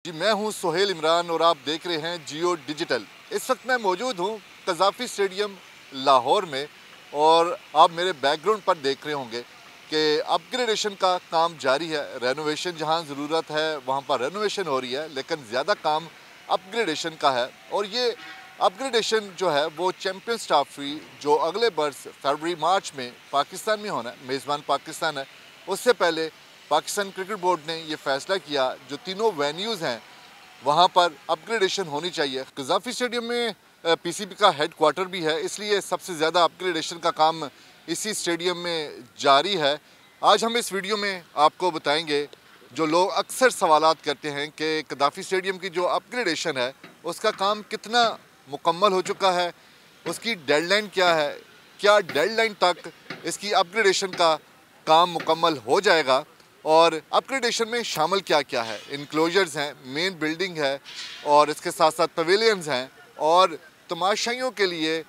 जी मैं हूं सोहेल इमरान और आप देख रहे हैं जियो डिजिटल। इस वक्त मैं मौजूद हूं कज़ाफ़ी स्टेडियम लाहौर में और आप मेरे बैकग्राउंड पर देख रहे होंगे कि अपग्रेडेशन का काम जारी है। रेनोवेशन जहां ज़रूरत है वहां पर रेनोवेशन हो रही है, लेकिन ज़्यादा काम अपग्रेडेशन का है। और ये अपग्रेडेशन जो है वो चैम्पियंस ट्रॉफी जो अगले बरस फरवरी मार्च में पाकिस्तान में होना है, मेज़बान पाकिस्तान है, उससे पहले पाकिस्तान क्रिकेट बोर्ड ने ये फैसला किया जो तीनों वेन्यूज़ हैं वहाँ पर अपग्रेडेशन होनी चाहिए। कज़ाफ़ी स्टेडियम में पीसीबी का हेड क्वार्टर भी है, इसलिए सबसे ज़्यादा अपग्रेडेशन का काम इसी स्टेडियम में जारी है। आज हम इस वीडियो में आपको बताएंगे जो लोग अक्सर सवालात करते हैं कि कज़ाफ़ी स्टेडियम की जो अपग्रेडेशन है उसका काम कितना मुकम्मल हो चुका है, उसकी डेडलाइन क्या है, क्या डेडलाइन तक इसकी अपग्रेडेशन का काम मुकम्मल हो जाएगा और अपग्रेडेशन में शामिल क्या क्या है। इनक्लोजर्स हैं, मेन बिल्डिंग है और इसके साथ साथ पवेलियंस हैं और तमाशाइयों के लिए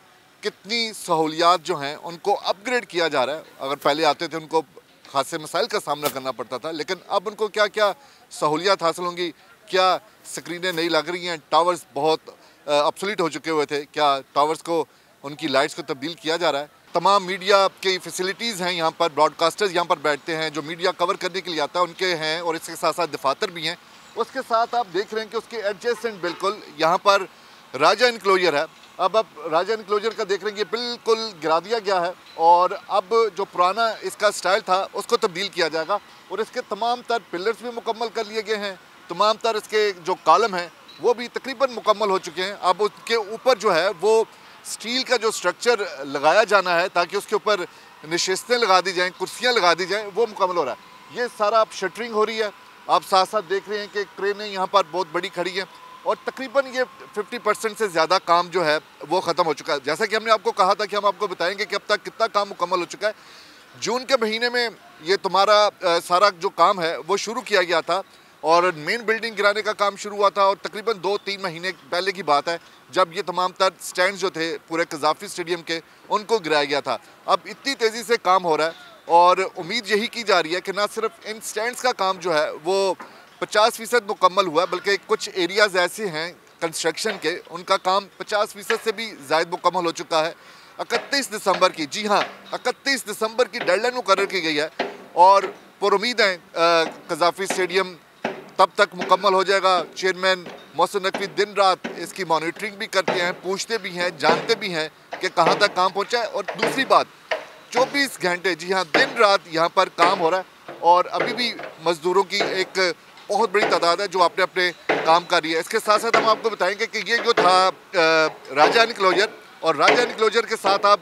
कितनी सहूलियात जो हैं उनको अपग्रेड किया जा रहा है। अगर पहले आते थे उनको खासे मसाइल का सामना करना पड़ता था, लेकिन अब उनको क्या क्या सहूलियात हासिल होंगी, क्या स्क्रीनें नई लग रही हैं, टावर्स बहुत ऑब्सोलीट हो चुके हुए थे, क्या टावर्स को उनकी लाइट्स को तब्दील किया जा रहा है। तमाम मीडिया की फैसिलिटीज़ हैं यहाँ पर, ब्रॉडकास्टर्स यहाँ पर बैठते हैं जो मीडिया कवर करने के लिए आता है उनके हैं और इसके साथ साथ दफातर भी हैं। उसके साथ आप देख रहे हैं कि उसके एडजेसेंट बिल्कुल यहाँ पर राजा इनक्लोजर है। अब राजा इनक्लोजर का देख रहे हैं ये बिल्कुल गिरा दिया गया है और अब जो पुराना इसका स्टाइल था उसको तब्दील किया जाएगा और इसके तमाम तर पिलर्स भी मुकम्मल कर लिए गए हैं, तमाम तर इसके जो कॉलम हैं वो भी तकरीबन मुकम्मल हो चुके हैं। अब उसके ऊपर जो है वो स्टील का जो स्ट्रक्चर लगाया जाना है ताकि उसके ऊपर नशिस्तें लगा दी जाएं, कुर्सियां लगा दी जाएं, वो मुकम्मल हो रहा है। ये सारा अब शटरिंग हो रही है। आप साथ साथ देख रहे हैं कि क्रेनें यहाँ पर बहुत बड़ी खड़ी हैं और तकरीबन ये 50% से ज़्यादा काम जो है वो ख़त्म हो चुका है। जैसा कि हमने आपको कहा था कि हम आपको बताएंगे कि अब तक कितना काम मुकम्मल हो चुका है। जून के महीने में ये तुम्हारा सारा जो काम है वो शुरू किया गया था और मेन बिल्डिंग गिराने का काम शुरू हुआ था और तकरीबन 2-3 महीने पहले की बात है जब ये तमाम तर स्टैंड जो थे पूरे कज़ाफ़ी स्टेडियम के उनको गिराया गया था। अब इतनी तेज़ी से काम हो रहा है और उम्मीद यही की जा रही है कि ना सिर्फ इन स्टैंड्स का काम जो है वो 50% मुकम्मल हुआ, बल्कि कुछ एरियाज़ ऐसे हैं कंस्ट्रक्शन के उनका काम 50% से भी ज़ायद मुकम्मल हो चुका है। 31 दिसंबर की, जी हाँ 31 दिसंबर की डेडलाइन मुकर्रर की गई है और पुरुम्मीद हैं कज़ाफ़ी स्टेडियम तब तक मुकम्मल हो जाएगा। चेयरमैन मोहसिन नकवी दिन रात इसकी मॉनिटरिंग भी करते हैं, पूछते भी हैं, जानते भी हैं कि कहाँ तक काम पहुँचा है। और दूसरी बात 24 घंटे, जी हाँ दिन रात यहाँ पर काम हो रहा है और अभी भी मज़दूरों की एक बहुत बड़ी तादाद है जो अपने अपने काम कर रही है। इसके साथ साथ हम आपको बताएंगे कि ये जो था राजा इनक्लोजर और राजा इनक्लोजर के साथ आप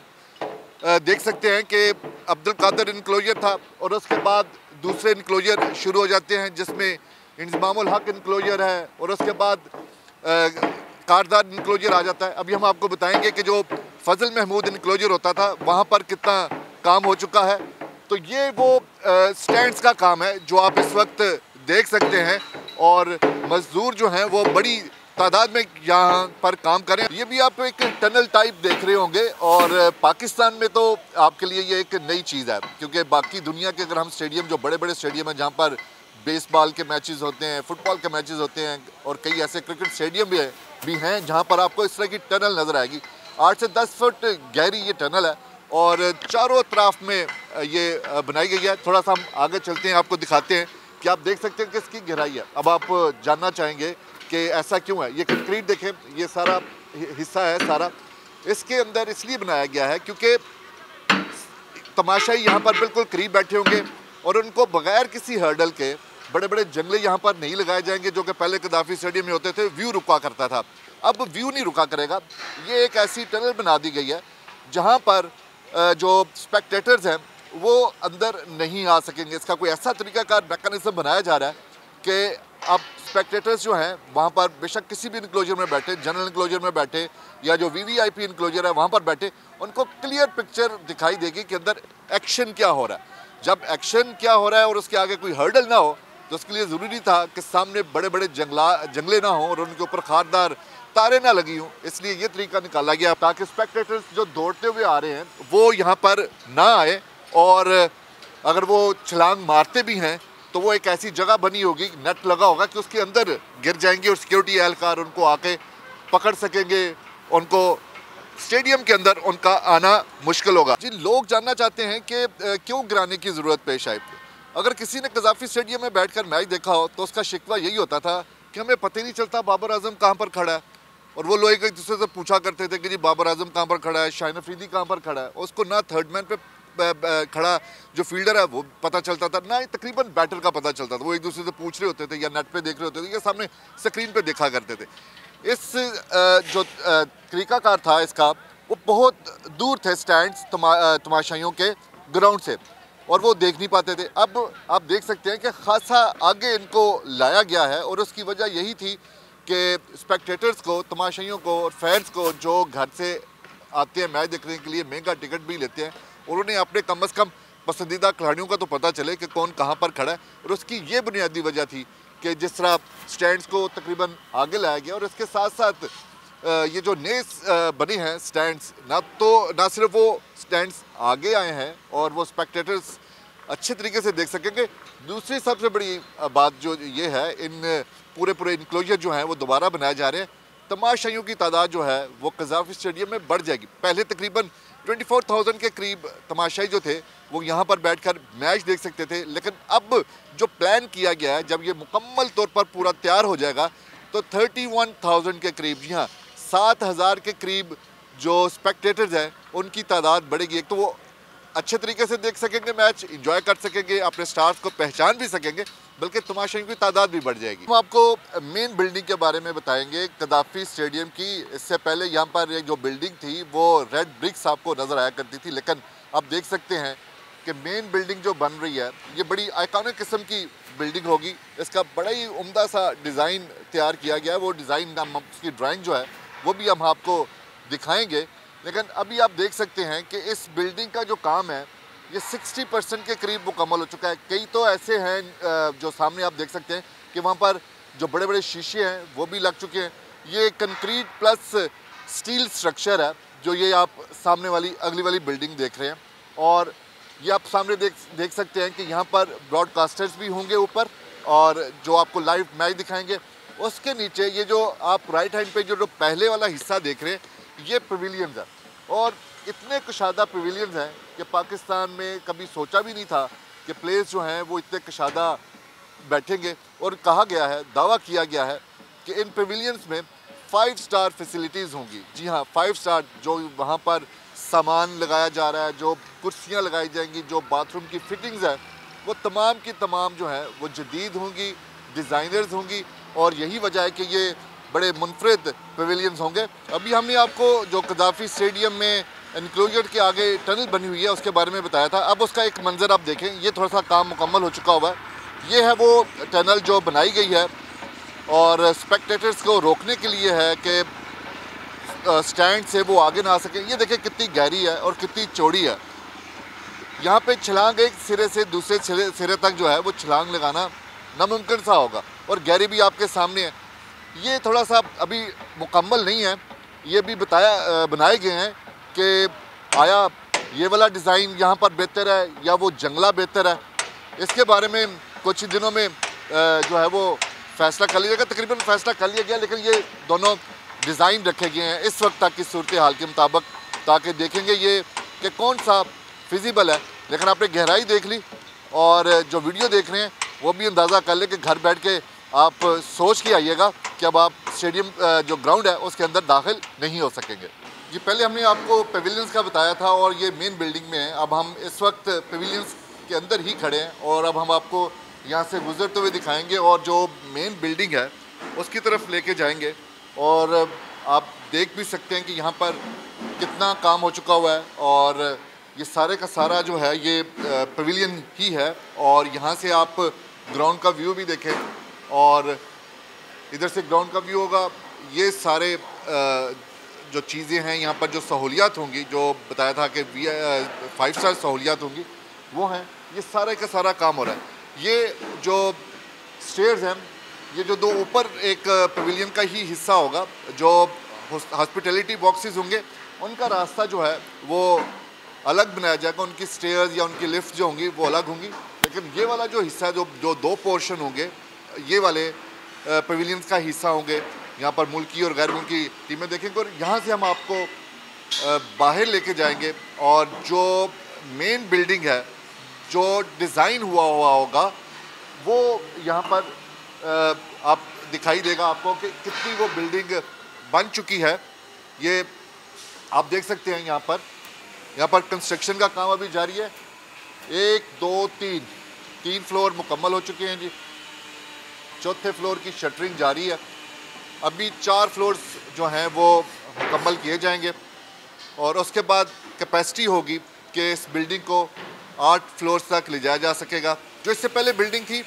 देख सकते हैं कि अब्दुल कादिर इनक्लोजर था और उसके बाद दूसरे इनक्लोजर शुरू हो जाते हैं जिसमें इंज़मामुल हक इनक्लोजर है और उसके बाद कारदार इनक्लोजर आ जाता है। अभी हम आपको बताएंगे कि जो फजल महमूद इनक्लोजर होता था वहाँ पर कितना काम हो चुका है। तो ये वो स्टैंड्स का काम है जो आप इस वक्त देख सकते हैं और मजदूर जो हैं वो बड़ी तादाद में यहाँ पर काम करें। ये भी आप एक टनल टाइप देख रहे होंगे और पाकिस्तान में तो आपके लिए ये एक नई चीज़ है क्योंकि बाकी दुनिया के अगर हम स्टेडियम जो बड़े बड़े स्टेडियम हैं जहाँ पर बेसबॉल के मैचेस होते हैं, फुटबॉल के मैचेस होते हैं और कई ऐसे क्रिकेट स्टेडियम भी हैं जहाँ पर आपको इस तरह की टनल नज़र आएगी। 8 से 10 फुट गहरी ये टनल है और चारों तरफ में ये बनाई गई है। थोड़ा सा हम आगे चलते हैं, आपको दिखाते हैं कि आप देख सकते हैं कि इसकी गहराई है। अब आप जानना चाहेंगे कि ऐसा क्यों है। ये कंक्रीट देखें, ये सारा हिस्सा है सारा इसके अंदर इसलिए बनाया गया है क्योंकि तमाशाई यहाँ पर बिल्कुल करीब बैठे होंगे और उनको बगैर किसी हर्डल के बड़े बड़े जंगले यहाँ पर नहीं लगाए जाएंगे जो कि पहले कज़ाफ़ी स्टेडियम में होते थे, व्यू रुका करता था। अब व्यू नहीं रुका करेगा। ये एक ऐसी टनल बना दी गई है जहाँ पर जो स्पेक्टेटर्स हैं वो अंदर नहीं आ सकेंगे। इसका कोई ऐसा तरीकाकार मैकेनिज्म बनाया जा रहा है कि अब स्पेक्टेटर्स जो हैं वहाँ पर बेशक किसी भी इनक्लोजर में बैठे, जनरल इनक्लोजर में बैठे या जो वीवीआईपी इनक्लोजर है वहाँ पर बैठे, उनको क्लियर पिक्चर दिखाई देगी कि अंदर एक्शन क्या हो रहा है। जब एक्शन क्या हो रहा है और उसके आगे कोई हर्डल ना हो तो उसके लिए ज़रूरी था कि सामने बड़े बड़े जंगले ना हों और उनके ऊपर खारदार तारें ना लगी हों। इसलिए ये तरीका निकाला गया ताकि स्पेक्टेटर्स जो दौड़ते हुए आ रहे हैं वो यहाँ पर ना आए और अगर वो छलांग मारते भी हैं तो वो एक ऐसी जगह बनी होगी, नेट लगा होगा कि उसके अंदर गिर जाएंगे और सिक्योरिटी एहलकार उनको आके पकड़ सकेंगे, उनको स्टेडियम के अंदर उनका आना मुश्किल होगा। जी, लोग जानना चाहते हैं कि क्यों गिराने की ज़रूरत पेश आई। अगर किसी ने कज़ाफ़ी स्टेडियम में बैठकर मैच देखा हो तो उसका शिकवा यही होता था कि हमें पता ही नहीं चलता बाबर आजम कहाँ पर खड़ा है, और वो लोग एक दूसरे से पूछा करते थे कि जी बाबर आजम कहाँ पर खड़ा है, शाहिन अफरीदी कहाँ पर खड़ा है। उसको ना थर्ड मैन पे खड़ा जो फील्डर है वो पता चलता था, ना तकरीबन बैटर का पता चलता था। वो एक दूसरे से पूछ रहे होते थे या नेट पे देख रहे होते थे या सामने स्क्रीन पे देखा करते थे। इस जो तरीकाकार था इसका, वो बहुत दूर थे स्टैंड्स तमाशाइयों के ग्राउंड से, और वो देख नहीं पाते थे। अब आप देख सकते हैं कि खासा आगे इनको लाया गया है, और उसकी वजह यही थी कि स्पेक्टेटर्स को, तमाशाइयों को और फैंस को जो घर से आते हैं मैच देखने के लिए, महंगा टिकट भी लेते हैं, उन्होंने अपने कम अज़ कम पसंदीदा खिलाड़ियों का तो पता चले कि कौन कहाँ पर खड़ा है। और उसकी ये बुनियादी वजह थी कि जिस तरह स्टैंड्स को तकरीबन आगे लाया गया, और इसके साथ साथ ये जो नए बने हैं स्टैंड्स, ना सिर्फ वो स्टैंड्स आगे आए हैं और वो स्पेक्टेटर्स अच्छे तरीके से देख सकेंगे। दूसरी सबसे बड़ी बात जो ये है, इन पूरे इनक्लोजर जो हैं वो दोबारा बनाए जा रहे हैं। तमाशाइयों की तादाद जो है वो कज़ाफ़ी स्टेडियम में बढ़ जाएगी। पहले तकरीबन 24,000 के करीब तमाशाई जो थे वो यहाँ पर बैठकर मैच देख सकते थे, लेकिन अब जो प्लान किया गया है, जब ये मुकम्मल तौर पर पूरा तैयार हो जाएगा तो 31,000 के करीब, जी हाँ 7,000 के करीब जो स्पेक्टेटर्स हैं उनकी तादाद बढ़ेगी। एक तो वो अच्छे तरीके से देख सकेंगे, मैच इंजॉय कर सकेंगे, अपने स्टार्स को पहचान भी सकेंगे, बल्कि तमाशाइयों की तादाद भी बढ़ जाएगी। हम आपको मेन बिल्डिंग के बारे में बताएंगे कज़ाफ़ी स्टेडियम की। इससे पहले यहाँ पर एक जो बिल्डिंग थी वो रेड ब्रिक्स आपको नज़र आया करती थी, लेकिन आप देख सकते हैं कि मेन बिल्डिंग जो बन रही है ये बड़ी आइकॉनिक किस्म की बिल्डिंग होगी। इसका बड़ा ही उम्दा सा डिज़ाइन तैयार किया गया है। वो डिज़ाइन, उसकी ड्राइंग जो है वो भी हम आपको दिखाएंगे। लेकिन अभी आप देख सकते हैं कि इस बिल्डिंग का जो काम है ये 60% के करीब मुकम्मल हो चुका है। कई तो ऐसे हैं जो सामने आप देख सकते हैं कि वहाँ पर जो बड़े बड़े शीशे हैं वो भी लग चुके हैं। ये कंक्रीट प्लस स्टील स्ट्रक्चर है जो ये आप सामने वाली अगली वाली बिल्डिंग देख रहे हैं। और ये आप सामने देख सकते हैं कि यहाँ पर ब्रॉडकास्टर्स भी होंगे ऊपर, और जो आपको लाइव मैच दिखाएंगे। उसके नीचे ये जो आप राइट हैंड पे जो पहले वाला हिस्सा देख रहे हैं ये पवेलियंस है, और इतने कुशादा पवेलियंस हैं कि पाकिस्तान में कभी सोचा भी नहीं था कि प्लेयर्स जो हैं वो इतने कुशादा बैठेंगे। और कहा गया है, दावा किया गया है कि इन पवेलियंस में 5 स्टार फैसिलिटीज़ होंगी। जी हाँ, 5 स्टार। जो वहाँ पर सामान लगाया जा रहा है, जो कुर्सियाँ लगाई जाएंगी, जो बाथरूम की फिटिंग्स है, वो तमाम की तमाम जो है वो जदीद होंगी, डिज़ाइनर्स होंगी, और यही वजह है कि ये बड़े मुनफरद पवेलियंस होंगे। अभी हमने आपको जो कज़ाफ़ी स्टेडियम में इनक्लोजर के आगे टनल बनी हुई है उसके बारे में बताया था। अब उसका एक मंजर आप देखें, ये थोड़ा सा काम मुकम्मल हो चुका हुआ है। ये है वो टनल जो बनाई गई है, और स्पेक्टेटर्स को रोकने के लिए है कि स्टैंड से वो आगे ना आ सकें। ये देखें कितनी गहरी है और कितनी चौड़ी है। यहाँ पे छलांग एक सिरे से दूसरे सिरे तक जो है वो छलांग लगाना नामुमकिन सा होगा, और गहरी भी आपके सामने है। ये थोड़ा सा अभी मुकम्मल नहीं है। ये भी बनाए गए हैं कि आया ये वाला डिज़ाइन यहाँ पर बेहतर है या वो जंगला बेहतर है। इसके बारे में कुछ दिनों में जो है वो फ़ैसला कर लिया जाएगा। तकरीबन फ़ैसला कर लिया गया, लेकिन ये दोनों डिज़ाइन रखे गए हैं इस वक्त तक की सूरत हाल के मुताबिक, ताकि देखेंगे ये कि कौन सा फिजिबल है। लेकिन आपने गहराई देख ली, और जो वीडियो देख रहे हैं वो भी अंदाज़ा कर ले कि घर बैठ के आप सोच के आइएगा कि अब आप स्टेडियम जो ग्राउंड है उसके अंदर दाखिल नहीं हो सकेंगे। जी, पहले हमने आपको पवेलियंस का बताया था, और ये मेन बिल्डिंग में है। अब हम इस वक्त पवेलियंस के अंदर ही खड़े हैं, और अब हम आपको यहाँ से गुजरते हुए दिखाएंगे और जो मेन बिल्डिंग है उसकी तरफ लेके जाएंगे। और आप देख भी सकते हैं कि यहाँ पर कितना काम हो चुका हुआ है, और ये सारे का सारा जो है ये पवेलियन ही है। और यहाँ से आप ग्राउंड का व्यू भी देखें, और इधर से ग्राउंड का व्यू होगा। ये सारे जो चीज़ें हैं यहाँ पर, जो सहूलियात होंगी, जो बताया था कि 5 स्टार सहूलियात होंगी, वो हैं। ये सारे का सारा काम हो रहा है। ये जो स्टेयर्स हैं, ये जो दो ऊपर एक पवेलियन का ही हिस्सा होगा, जो हॉस्पिटैलिटी बॉक्सेस होंगे, उनका रास्ता जो है वो अलग बनाया जाएगा। उनकी स्टेयर्स या उनकी लिफ्ट जो होंगी वो अलग होंगी। लेकिन ये वाला जो हिस्सा जो जो दो पोर्शन होंगे, ये वाले पवेलियंस का हिस्सा होंगे। यहाँ पर मुल्की और गैर मुल्की टीमें देखेंगे और यहाँ से हम आपको बाहर लेके जाएंगे और जो मेन बिल्डिंग है, जो डिज़ाइन हुआ होगा, वो यहाँ पर आप दिखाई देगा आपको कि कितनी वो बिल्डिंग बन चुकी है। ये आप देख सकते हैं यहाँ पर कंस्ट्रक्शन का काम अभी जारी है। 1 2 3 फ्लोर मुकम्मल हो चुके हैं जी। चौथे फ्लोर की शटरिंग जारी है। अभी 4 फ्लोर्स जो हैं वो मुकम्मल किए जाएंगे और उसके बाद कैपेसिटी होगी कि इस बिल्डिंग को 8 फ्लोर्स तक ले जाया जा सकेगा। जो इससे पहले बिल्डिंग थी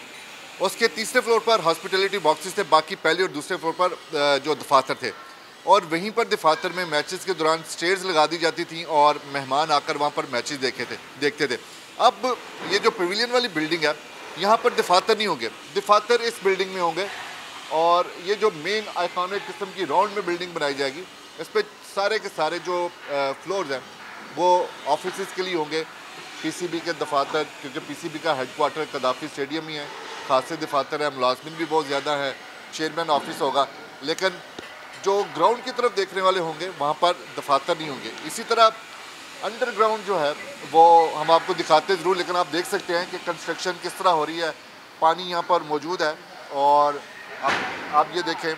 उसके तीसरे फ्लोर पर हॉस्पिटलिटी बॉक्सेस थे, बाकी पहले और दूसरे फ्लोर पर जो दफातर थे, और वहीं पर दफातर में मैचेस के दौरान स्टेयर्स लगा दी जाती थी और मेहमान आकर वहाँ पर मैचेस देखते थे। अब ये जो पवेलियन वाली बिल्डिंग है, यहाँ पर दफातर नहीं होंगे, दफातर इस बिल्डिंग में होंगे और ये जो मेन आइकॉनिक किस्म की राउंड में बिल्डिंग बनाई जाएगी, इस पर सारे के सारे जो फ्लोर्स हैं वो ऑफिस के लिए होंगे। पीसीबी के दफातर, क्योंकि पीसीबी का हेडक्वार्टर कदाफी स्टेडियम ही है, खासे दफातर है, मुलाजमिन भी बहुत ज़्यादा है, चेयरमैन ऑफिस होगा। लेकिन जो ग्राउंड की तरफ देखने वाले होंगे वहाँ पर दफातर नहीं होंगे। इसी तरह अंडरग्राउंड जो है वो हम आपको दिखाते ज़रूर, लेकिन आप देख सकते हैं कि कंस्ट्रक्शन किस तरह हो रही है। पानी यहाँ पर मौजूद है और आप ये देखें,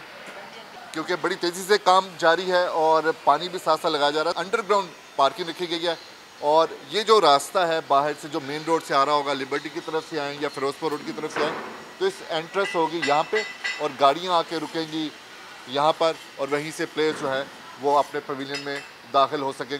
क्योंकि बड़ी तेज़ी से काम जारी है और पानी भी साथ साथ लगाया जा रहा है। अंडरग्राउंड पार्किंग रखी गई है और ये जो रास्ता है बाहर से जो मेन रोड से आ रहा होगा, लिबर्टी की तरफ से आएँ या फिरोजपुर रोड की तरफ से आएँ, तो इस एंट्रेंस होगी यहाँ पे और गाड़ियाँ आके रुकेंगी यहाँ पर और वहीं से प्लेयर्स जो है वो अपने पवेलियन में दाखिल हो सकेंगे।